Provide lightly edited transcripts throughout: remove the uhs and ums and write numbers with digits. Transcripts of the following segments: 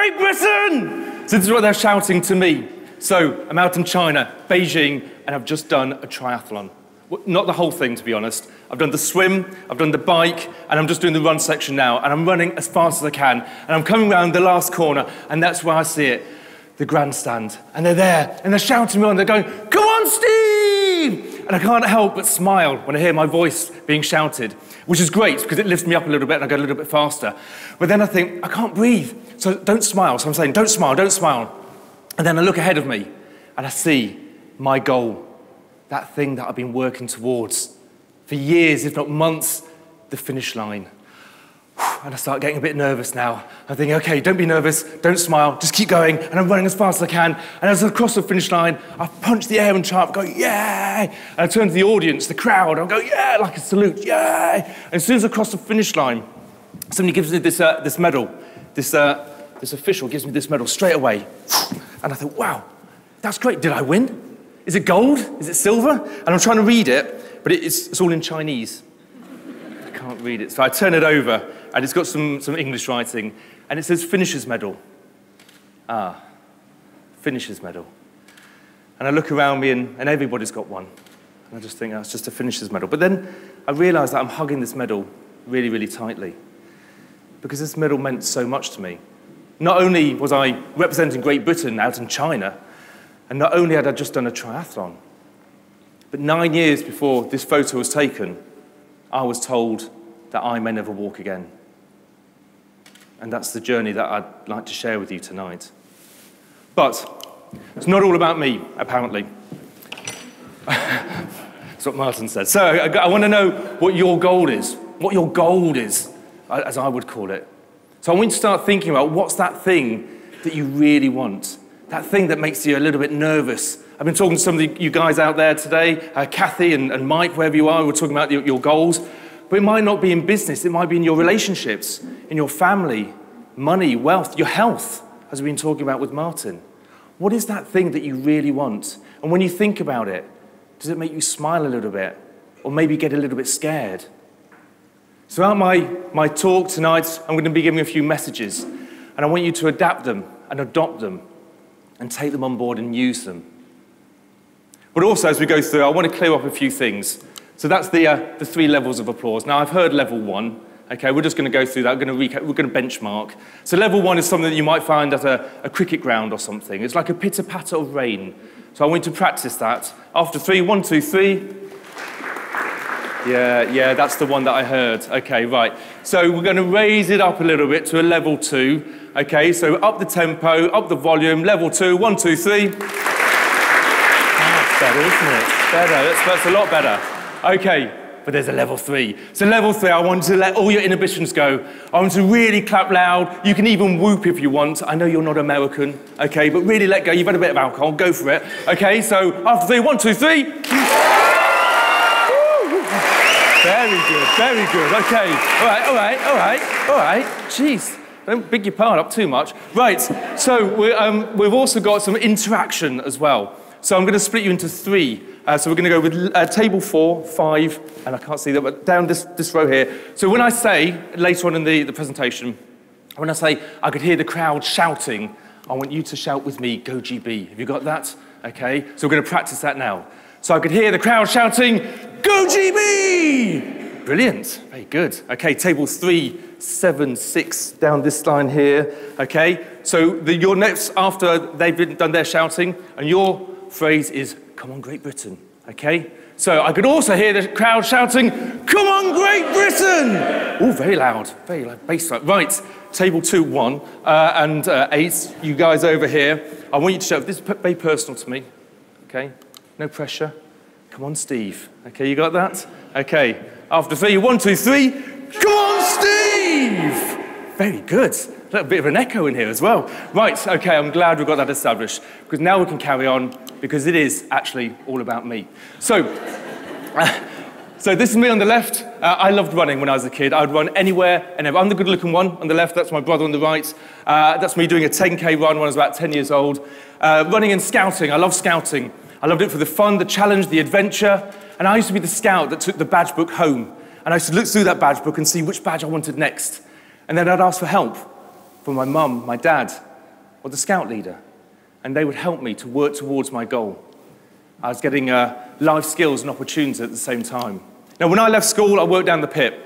Great Britain! So this is what they're shouting to me. So I'm out in China, Beijing, and I've just done a triathlon. Well, not the whole thing, to be honest. I've done the swim, I've done the bike, and I'm just doing the run section now, and I'm running as fast as I can, and I'm coming around the last corner, and that's where I see it, the grandstand. And they're there, and they're shouting me on, they're going, "Come on, Steve!" And I can't help but smile when I hear my voice being shouted, which is great, because it lifts me up a little bit, and I go a little bit faster. But then I think, I can't breathe, so don't smile. So I'm saying, don't smile, don't smile. And then I look ahead of me, and I see my goal, that thing that I've been working towards for years, if not months, the finish line. And I start getting a bit nervous now. I'm thinking, okay, don't be nervous, don't smile, just keep going. And I'm running as fast as I can. And as I cross the finish line, I punch the air and chant, go, "Yay!" And I turn to the audience, the crowd, and I go, "Yeah," like a salute, "Yay!" And as soon as I cross the finish line, somebody gives me this medal. This official gives me this medal straight away. And I thought, wow, that's great. Did I win? Is it gold? Is it silver? And I'm trying to read it, but it's all in Chinese. I can't read it. So I turn it over, and it's got some English writing, and it says Finisher's Medal. Ah, Finisher's Medal. And I look around me, and everybody's got one. And I just think, oh, it's just a Finisher's Medal. But then I realise that I'm hugging this medal really, really tightly, because this medal meant so much to me. Not only was I representing Great Britain out in China, and not only had I just done a triathlon, but 9 years before this photo was taken, I was told that I may never walk again. And that's the journey that I'd like to share with you tonight. But it's not all about me, apparently. That's what Martin said. So I want to know what your goal is, what your goal is, as I would call it. So I want you to start thinking about what's that thing that you really want. That thing that makes you a little bit nervous. I've been talking to some of you guys out there today, Kathy and Mike, wherever you are, we're talking about your goals. But it might not be in business, it might be in your relationships, in your family, money, wealth, your health, as we've been talking about with Martin. What is that thing that you really want? And when you think about it, does it make you smile a little bit? Or maybe get a little bit scared? So throughout my talk tonight, I'm going to be giving a few messages. And I want you to adapt them and adopt them and take them on board and use them. But also, as we go through, I want to clear up a few things. So that's the 3 levels of applause. Now, I've heard level 1. Okay, we're just going to go through that. We're going to recap, we're going to benchmark. So level 1 is something that you might find at a cricket ground or something. It's like a pitter-patter of rain. So I want you to practice that. After 3, 1, 2, 3. Yeah, that's the one that I heard. Okay, right. So we're going to raise it up a little bit to a level 2. Okay, so up the tempo, up the volume, level 2, 1, 2, 3. That's better, isn't it? Better, that's a lot better. Okay, but there's a level 3. So level 3, I want to let all your inhibitions go. I want to really clap loud. You can even whoop if you want. I know you're not American, okay, but really let go. You've had a bit of alcohol, go for it. Okay, so after 3, 1, 2, 3. Very good, very good. Okay, all right. Jeez. Don't big your part up too much. Right, so we've also got some interaction as well. So I'm going to split you into 3. So we're going to go with table 4, 5, and I can't see that, but down this row here. So when I say, later on in the presentation, when I say I could hear the crowd shouting, I want you to shout with me, "Go GB." Have you got that? Okay, so we're going to practice that now. So I could hear the crowd shouting, "Go GB!" Brilliant, very good. Okay, table 3, 7, 6, down this line here. Okay, so your next, after they've done their shouting, and your phrase is, "Come on, Great Britain." Okay, so I could also hear the crowd shouting, "Come on, Great Britain!" Oh, very loud, bass line. Right, table 2, 1, and 8, you guys over here. I want you to shout, this is very personal to me. Okay, no pressure. Come on, Steve. Okay, you got that? Okay. After 3, 1, 2, 3. Come on, Steve! Very good. A little bit of an echo in here as well. Right, okay, I'm glad we've got that established, because now we can carry on, because it is actually all about me. So this is me on the left. I loved running when I was a kid. I would run anywhere and ever. I'm the good-looking one on the left. That's my brother on the right. That's me doing a 10K run when I was about 10 years old. Running and scouting. I love scouting. I loved it for the fun, the challenge, the adventure. And I used to be the scout that took the badge book home. And I used to look through that badge book and see which badge I wanted next. And then I'd ask for help from my mum, my dad, or the scout leader, and they would help me to work towards my goal. I was getting life skills and opportunities at the same time. Now, when I left school, I worked down the pit.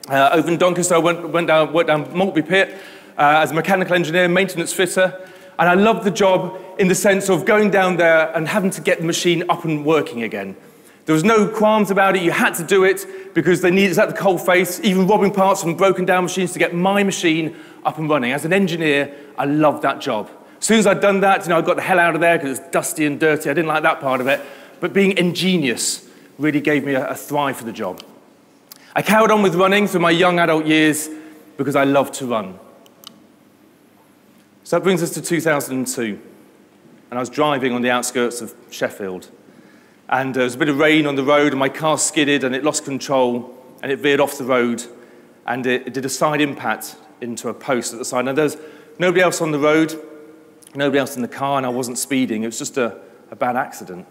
Over in Doncaster, I worked down Maltby Pit as a mechanical engineer, maintenance fitter, and I loved the job in the sense of going down there and having to get the machine up and working again. There was no qualms about it. You had to do it because they needed it at the coal face, even robbing parts from broken down machines to get my machine up and running. As an engineer, I loved that job. As soon as I'd done that, I got the hell out of there because it was dusty and dirty. I didn't like that part of it. But being ingenious really gave me a thrive for the job. I carried on with running through my young adult years because I loved to run. So that brings us to 2002. And I was driving on the outskirts of Sheffield. And there was a bit of rain on the road, and my car skidded, and it lost control, and it veered off the road, and it did a side impact into a post at the side. Now, there was nobody else on the road, nobody else in the car, and I wasn't speeding. It was just a bad accident.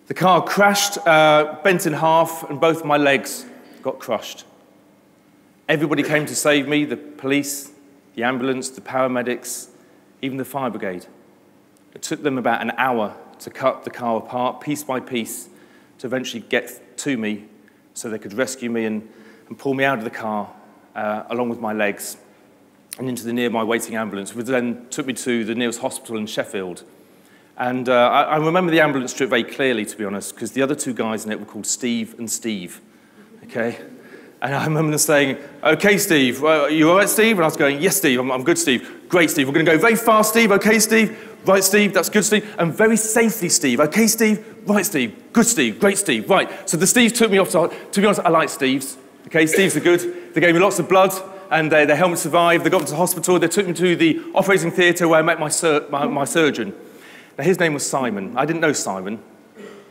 The car crashed, bent in half, and both my legs got crushed. Everybody came to save me, the police, the ambulance, the paramedics, even the fire brigade. It took them about an hour to cut the car apart, piece by piece, to eventually get to me so they could rescue me and pull me out of the car, along with my legs, and into the nearby waiting ambulance, which then took me to the nearest hospital in Sheffield. And I remember the ambulance trip very clearly, to be honest, because the other two guys in it were called Steve and Steve, okay? And I remember them saying, "Okay, Steve, you all right, Steve?" And I was going, "Yes, Steve, I'm good, Steve. Great, Steve. We're going to go very fast, Steve. Okay, Steve? Right, Steve, that's good, Steve. And very safely, Steve. Okay, Steve? Right, Steve. Good, Steve. Great, Steve. Right." So the Steves took me off to be honest, I like Steves. Okay, Steves are good. They gave me lots of blood, and they helped me survive. They got me to the hospital. They took me to the operating theatre where I met my surgeon. Now, his name was Simon. I didn't know Simon.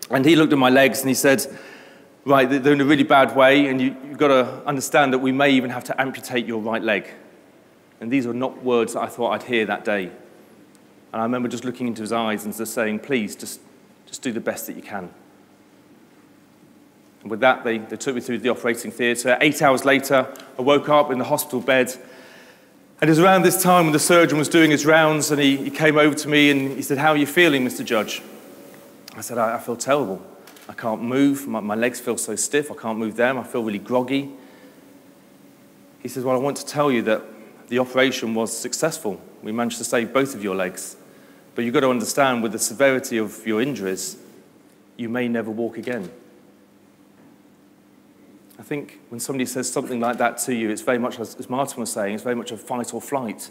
And he looked at my legs and he said, "Right, they're in a really bad way, and you've got to understand that we may even have to amputate your right leg." And these were not words that I thought I'd hear that day. And I remember just looking into his eyes and just saying, "Please, just do the best that you can." And with that, they took me through the operating theatre. 8 hours later, I woke up in the hospital bed. And it was around this time when the surgeon was doing his rounds, and he came over to me and he said, "How are you feeling, Mr. Judge?" I said, I feel terrible. I can't move. My legs feel so stiff. I can't move them. I feel really groggy." He says, "Well, I want to tell you that the operation was successful. We managed to save both of your legs. But you've got to understand, with the severity of your injuries, you may never walk again." I think when somebody says something like that to you, it's very much, as Martin was saying, it's very much a fight or flight.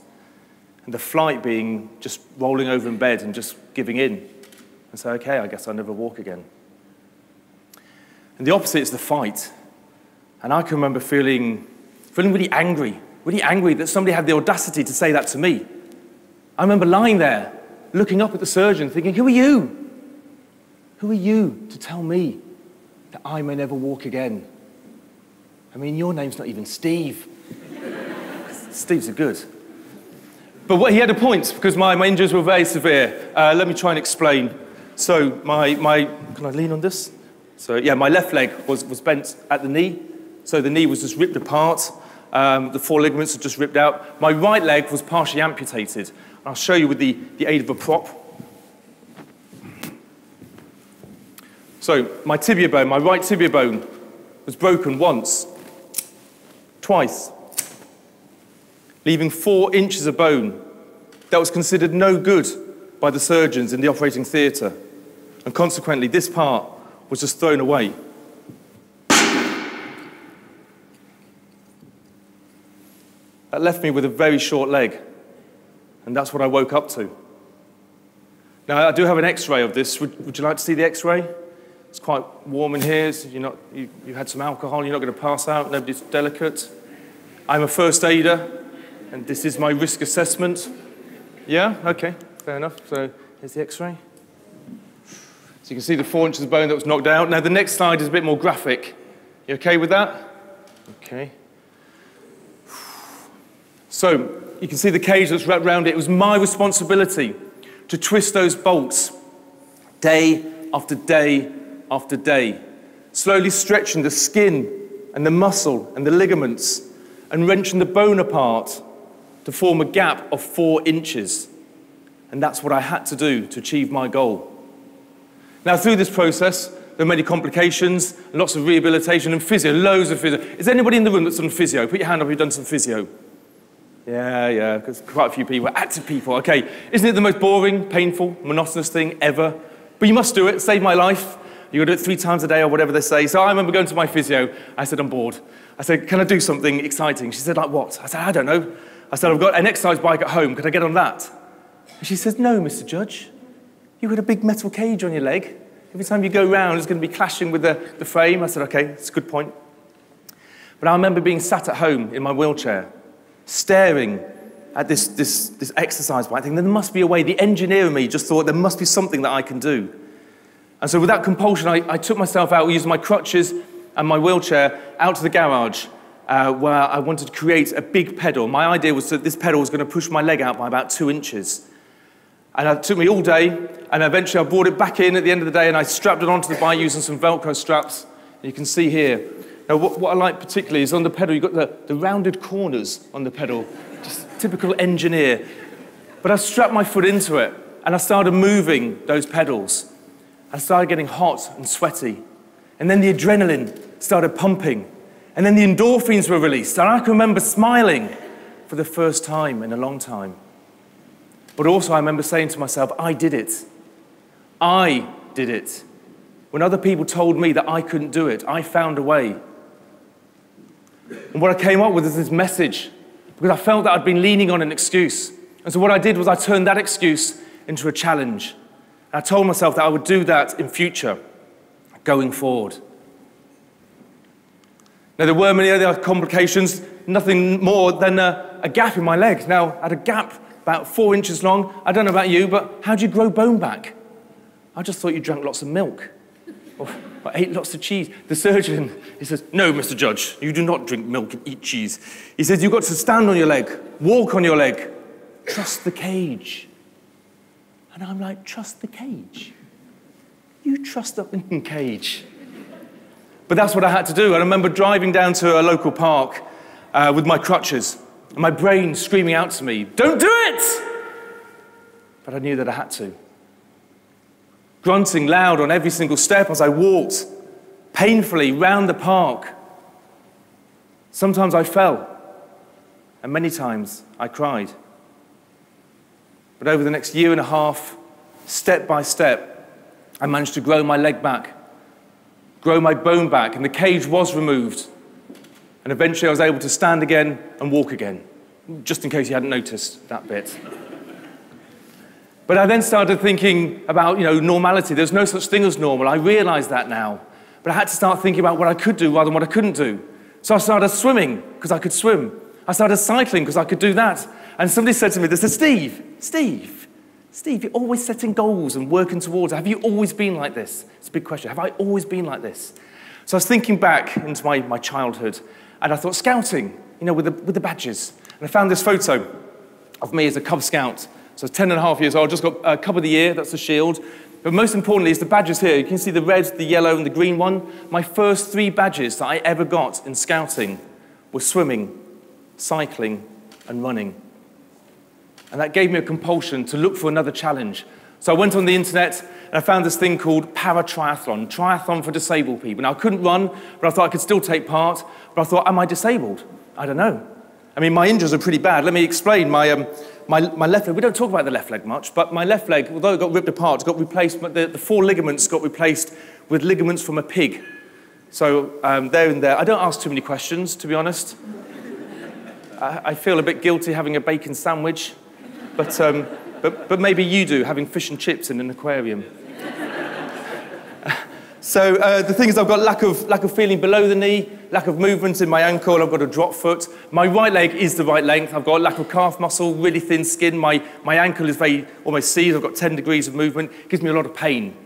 And the flight being just rolling over in bed and just giving in and say, "Okay, I guess I'll never walk again." And the opposite is the fight. And I can remember feeling really angry that somebody had the audacity to say that to me. I remember lying there, looking up at the surgeon, thinking, "Who are you? Who are you to tell me that I may never walk again? I mean, your name's not even Steve." Steves are good. But what he had a point, because my injuries were very severe. Let me try and explain. So can I lean on this? So yeah, my left leg was bent at the knee. So the knee was just ripped apart. The four ligaments were just ripped out. My right leg was partially amputated. I'll show you with the aid of a prop. So my tibia bone, my right tibia bone, was broken once, twice, leaving 4 inches of bone that was considered no good by the surgeons in the operating theatre. And consequently, this part was just thrown away. That left me with a very short leg, and that's what I woke up to. Now, I do have an X-ray of this. Would you like to see the X-ray? It's quite warm in here. So you had some alcohol. You're not going to pass out. Nobody's delicate. I'm a first aider, and this is my risk assessment. Yeah? Okay, fair enough. So here's the X-ray. So you can see the 4 inches of bone that was knocked out. Now, the next slide is a bit more graphic. You okay with that? Okay. So you can see the cage that's wrapped around it. It was my responsibility to twist those bolts day after day after day, slowly stretching the skin and the muscle and the ligaments and wrenching the bone apart to form a gap of 4 inches. And that's what I had to do to achieve my goal. Now, through this process, there are many complications, lots of rehabilitation and physio, loads of physio. Is there anybody in the room that's done physio? Put your hand up if you've done some physio. Yeah, because quite a few people, active people. Okay, isn't it the most boring, painful, monotonous thing ever? But you must do it, save my life. You've got to do it 3 times a day or whatever they say. So I remember going to my physio. I said, I'm bored. I said, can I do something exciting? She said, like what? I said, I don't know. I said, I've got an exercise bike at home. Could I get on that? And she says, no, Mr. Judge. You've got a big metal cage on your leg. Every time you go round, it's going to be clashing with the frame. I said, okay, that's a good point. But I remember being sat at home in my wheelchair, staring at this exercise bike, thinking there must be a way. The engineer in me just thought there must be something that I can do. And so with that compulsion, I took myself out, using my crutches and my wheelchair, out to the garage where I wanted to create a big pedal. My idea was that this pedal was going to push my leg out by about 2 inches. And it took me all day, and eventually I brought it back in at the end of the day, and I strapped it onto the bike using some Velcro straps. And you can see here. Now, what I like particularly is on the pedal, you've got the rounded corners on the pedal, just typical engineer. But I strapped my foot into it, and I started moving those pedals. I started getting hot and sweaty. And then the adrenaline started pumping. And then the endorphins were released. And I can remember smiling for the first time in a long time. But also I remember saying to myself, I did it. I did it. When other people told me that I couldn't do it, I found a way. And what I came up with is this message, because I felt that I'd been leaning on an excuse. And so what I did was I turned that excuse into a challenge. And I told myself that I would do that in future, going forward. Now, there were many other complications, nothing more than a gap in my leg. Now, I had a gap about 4 inches long. I don't know about you, but how do you grow bone back? I just thought you drank lots of milk or ate lots of cheese. The surgeon, he says, no, Mr. Judge, you do not drink milk and eat cheese. He says, you've got to stand on your leg, walk on your leg, trust the cage. And I'm like, trust the cage? You trust the cage? But that's what I had to do. And I remember driving down to a local park with my crutches, and my brain screaming out to me, don't do it! But I knew that I had to. Grunting loud on every single step as I walked painfully round the park. Sometimes I fell, and many times I cried. But over the next year and a half, step by step, I managed to grow my leg back, grow my bone back, and the cage was removed. And eventually I was able to stand again and walk again, just in case you hadn't noticed that bit. But I then started thinking about, normality. There's no such thing as normal. I realized that now. But I had to start thinking about what I could do rather than what I couldn't do. So I started swimming because I could swim. I started cycling because I could do that. And somebody said to me, they said, Steve, you're always setting goals and working towards it. Have you always been like this? It's a big question. Have I always been like this? So I was thinking back into my childhood, and I thought, scouting, with the badges. And I found this photo of me as a Cub Scout. So I was 10 and a half years old, just got Cub of the Year, that's the shield. But most importantly is the badges here. You can see the red, the yellow, and the green one. My first 3 badges that I ever got in scouting were swimming, cycling, and running. And that gave me a compulsion to look for another challenge. So I went on the internet and I found this thing called triathlon for disabled people. Now, I couldn't run, but I thought I could still take part. But I thought, am I disabled? I don't know. I mean, my injuries are pretty bad. Let me explain. My left leg, we don't talk about the left leg much, but my left leg, although it got ripped apart, it got replaced, the 4 ligaments got replaced with ligaments from a pig. So there and there. I don't ask too many questions, to be honest. I feel a bit guilty having a bacon sandwich. But maybe you do, having fish and chips in an aquarium. So the thing is, I've got lack of feeling below the knee, lack of movement in my ankle, I've got a drop foot. My right leg is the right length. I've got lack of calf muscle, really thin skin. My ankle is very almost seized. I've got 10 degrees of movement. It gives me a lot of pain.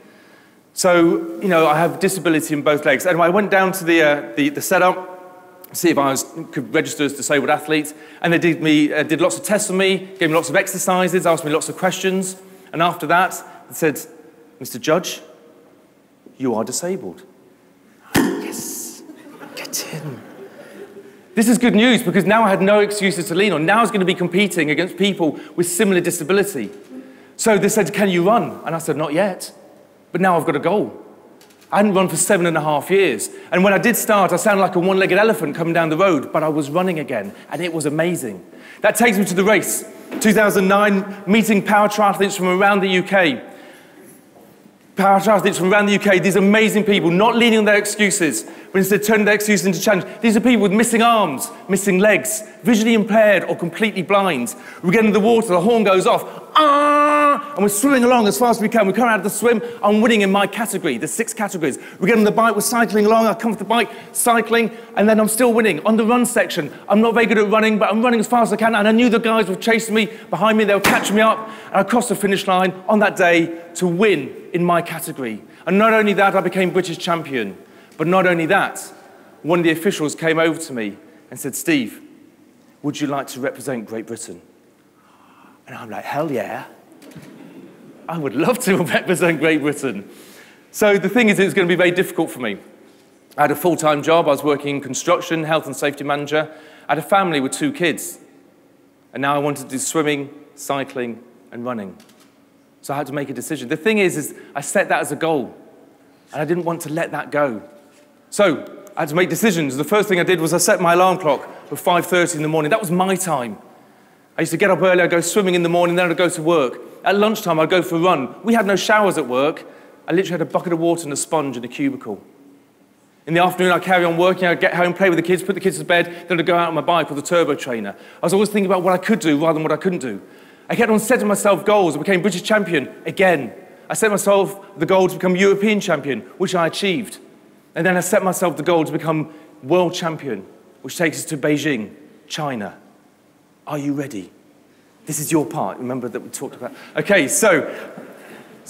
So, I have disability in both legs. Anyway, I went down to the setup, see if I could register as a disabled athlete. And they did lots of tests on me, gave me lots of exercises, asked me lots of questions. And after that, they said, Mr. Judge, you are disabled. Yes, get in. This is good news because now I had no excuses to lean on. Now I was going to be competing against people with similar disability. So they said, can you run? And I said, not yet. But now I've got a goal. I hadn't run for 7.5 years. And when I did start, I sounded like a one-legged elephant coming down the road, but I was running again, and it was amazing. That takes me to the race. 2009, meeting power triathletes from around the UK. Power triathletes from around the UK, these amazing people, not leaning on their excuses, but instead turning their excuses into challenge. These are people with missing arms, missing legs, visually impaired or completely blind. We get into the water, the horn goes off, and we're swimming along as fast as we can. We come out of the swim, I'm winning in my category. There's 6 categories. We get on the bike, we're cycling along, I come off the bike, cycling, and then I'm still winning. On the run section, I'm not very good at running, but I'm running as fast as I can, and I knew the guys were chasing me behind me, they were catching me up, and I crossed the finish line on that day to win in my category. And not only that, I became British champion. But not only that, one of the officials came over to me and said, Steve, would you like to represent Great Britain? And I'm like, hell yeah. I would love to represent Great Britain. So the thing is, it was going to be very difficult for me. I had a full-time job. I was working in construction, health and safety manager. I had a family with 2 kids. And now I wanted to do swimming, cycling, and running. So I had to make a decision. The thing is I set that as a goal, and I didn't want to let that go. So I had to make decisions. The first thing I did was I set my alarm clock for 5:30 in the morning. That was my time. I used to get up early, I'd go swimming in the morning, then I'd go to work. At lunchtime, I'd go for a run. We had no showers at work. I literally had a bucket of water and a sponge in a cubicle. In the afternoon, I'd carry on working, I'd get home, play with the kids, put the kids to bed, then I'd go out on my bike with a turbo trainer. I was always thinking about what I could do rather than what I couldn't do. I kept on setting myself goals. I became British champion again. I set myself the goal to become European champion, which I achieved. And then I set myself the goal to become world champion, which takes us to Beijing, China. Are you ready? This is your part, remember that we talked about? Okay, so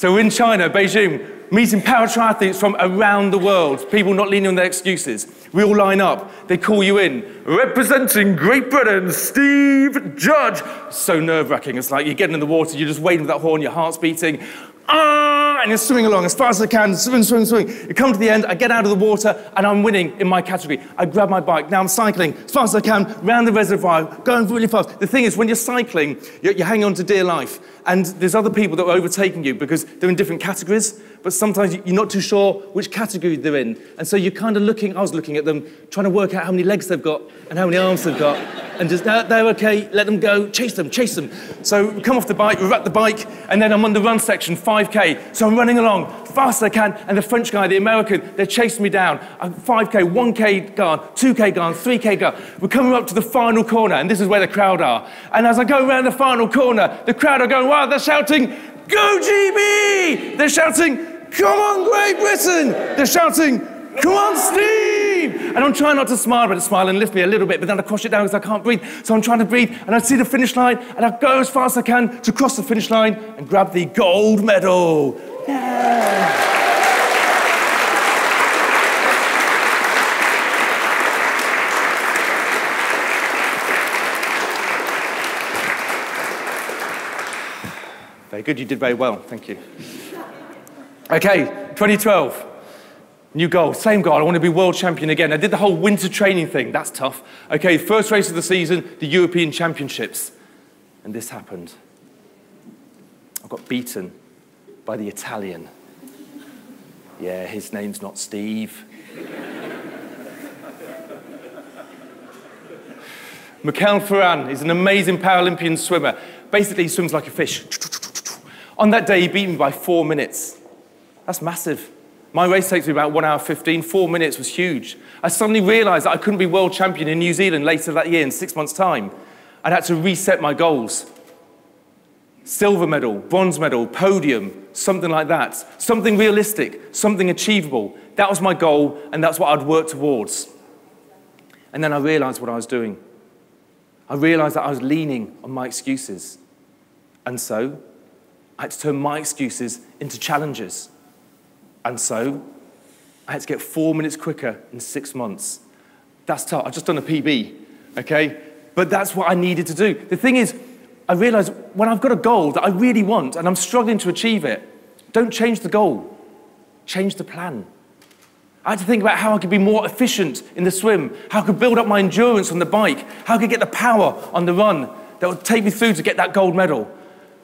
we're in China, Beijing, meeting power triathletes from around the world, people not leaning on their excuses. We all line up, they call you in. Representing Great Britain, Steve Judge. So nerve-wracking, it's like you're getting in the water, you're just waiting for that horn, your heart's beating. And you're swimming along as fast as I can, swing, swing, swing. You come to the end, I get out of the water, and I'm winning in my category. I grab my bike, now I'm cycling as fast as I can, round the reservoir, going really fast. The thing is, when you're cycling, you're hanging on to dear life, and there's other people that are overtaking you because they're in different categories, but sometimes you're not too sure which category they're in. And so you're kind of looking, I was looking at them, trying to work out how many legs they've got and how many arms they've got. And just, they're okay, let them go, chase them, chase them. So we come off the bike, we're at the bike, and then I'm on the run section, 5K. So I'm running along, fast as I can, and the French guy, the American, they're chasing me down. I'm 5K, 1K gone, 2K gone, 3K gone. We're coming up to the final corner, and this is where the crowd are. And as I go around the final corner, the crowd are going, wow, they're shouting, go GB! They're shouting, come on, Great Britain! They're shouting, come on, Steve! And I'm trying not to smile, but to smile and lift me a little bit, but then I cross it down because I can't breathe. So I'm trying to breathe, and I see the finish line, and I go as fast as I can to cross the finish line and grab the gold medal. Yeah. Very good, you did very well, thank you. Okay, 2012. New goal, same goal, I want to be world champion again. I did the whole winter training thing, that's tough. Okay, first race of the season, the European Championships. And this happened. I got beaten by the Italian. Yeah, his name's not Steve. Mikel Ferran is an amazing Paralympian swimmer. Basically, he swims like a fish. On that day, he beat me by 4 minutes. That's massive. My race takes me about 1 hour 15. 4 minutes was huge. I suddenly realized that I couldn't be world champion in New Zealand later that year in 6 months' time. I had to reset my goals. Silver medal, bronze medal, podium, something like that. Something realistic, something achievable. That was my goal, and that's what I'd work towards. And then I realized what I was doing. I realized that I was leaning on my excuses. And so I had to turn my excuses into challenges. And so I had to get 4 minutes quicker in 6 months. That's tough. I've just done a PB, okay? But that's what I needed to do. The thing is, I realized when I've got a goal that I really want and I'm struggling to achieve it, don't change the goal, change the plan. I had to think about how I could be more efficient in the swim, how I could build up my endurance on the bike, how I could get the power on the run that would take me through to get that gold medal.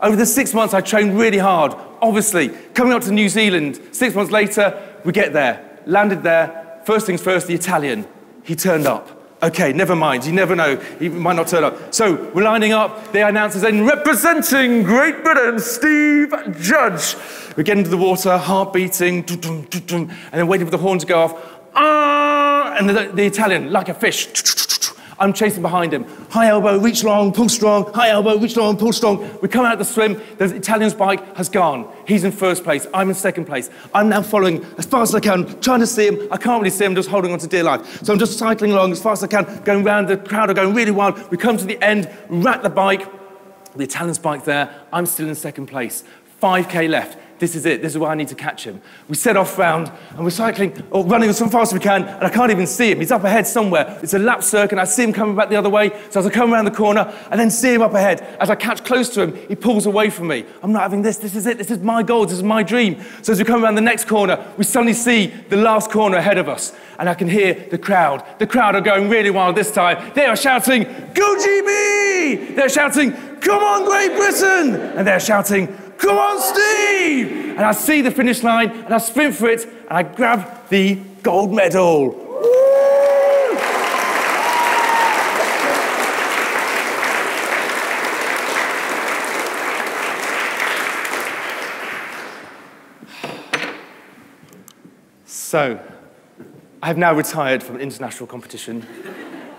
Over the 6 months, I trained really hard. Obviously, coming up to New Zealand, 6 months later, we get there, landed there. First things first, the Italian, he turned up. Okay, never mind, you never know, he might not turn up. So we're lining up, the announcers in representing Great Britain, Steve Judge. We get into the water, heart beating, and then waiting for the horn to go off. And the Italian, like a fish, I'm chasing behind him. High elbow, reach long, pull strong. High elbow, reach long, pull strong. We come out of the swim. The Italian's bike has gone. He's in first place. I'm in second place. I'm now following as fast as I can, trying to see him. I can't really see him, just holding on to dear life. So I'm just cycling along as fast as I can, going round. The crowd are going really wild. We come to the end, wrap the bike. The Italian's bike there. I'm still in second place. 5K left. This is it. This is where I need to catch him. We set off round, and we're cycling, or running as fast as we can, and I can't even see him. He's up ahead somewhere. It's a lap circuit, and I see him coming back the other way. So as I come around the corner, I then see him up ahead. As I catch close to him, he pulls away from me. I'm not having this. This is it. This is my goal. This is my dream. So as we come around the next corner, we suddenly see the last corner ahead of us, and I can hear the crowd. The crowd are going really wild this time. They are shouting, "Go GB!" They're shouting, "Come on, Great Britain!" And they're shouting, "Come on, Steve!" And I see the finish line, and I sprint for it, and I grab the gold medal. Woo! So, I have now retired from international competition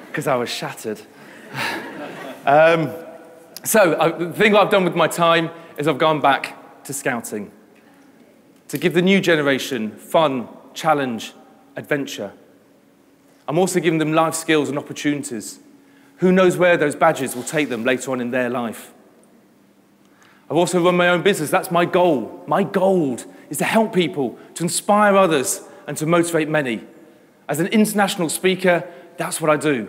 because I was shattered. The thing I've done with my time is I've gone back to scouting, to give the new generation fun, challenge, adventure. I'm also giving them life skills and opportunities. Who knows where those badges will take them later on in their life. I've also run my own business. That's my goal. My goal is to help people, to inspire others, and to motivate many. As an international speaker, that's what I do.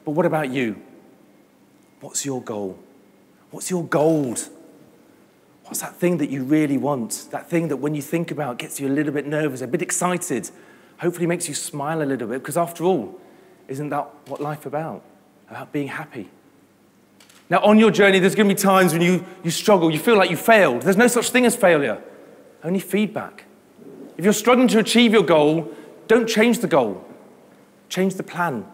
But what about you? What's your goal? What's your gold? What's that thing that you really want? That thing that when you think about gets you a little bit nervous, a bit excited, hopefully makes you smile a little bit, because after all, isn't that what life's about? About being happy. Now, on your journey, there's going to be times when you struggle, you feel like you failed. There's no such thing as failure, only feedback. If you're struggling to achieve your goal, don't change the goal. Change the plan.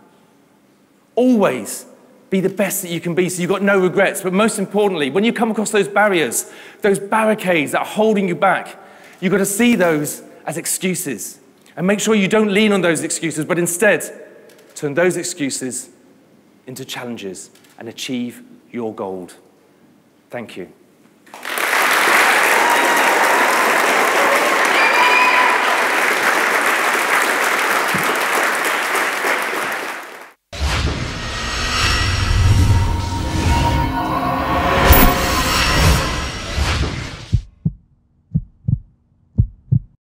Always be the best that you can be so you've got no regrets. But most importantly, when you come across those barriers, those barricades that are holding you back, you've got to see those as excuses. And make sure you don't lean on those excuses, but instead turn those excuses into challenges and achieve your goal. Thank you.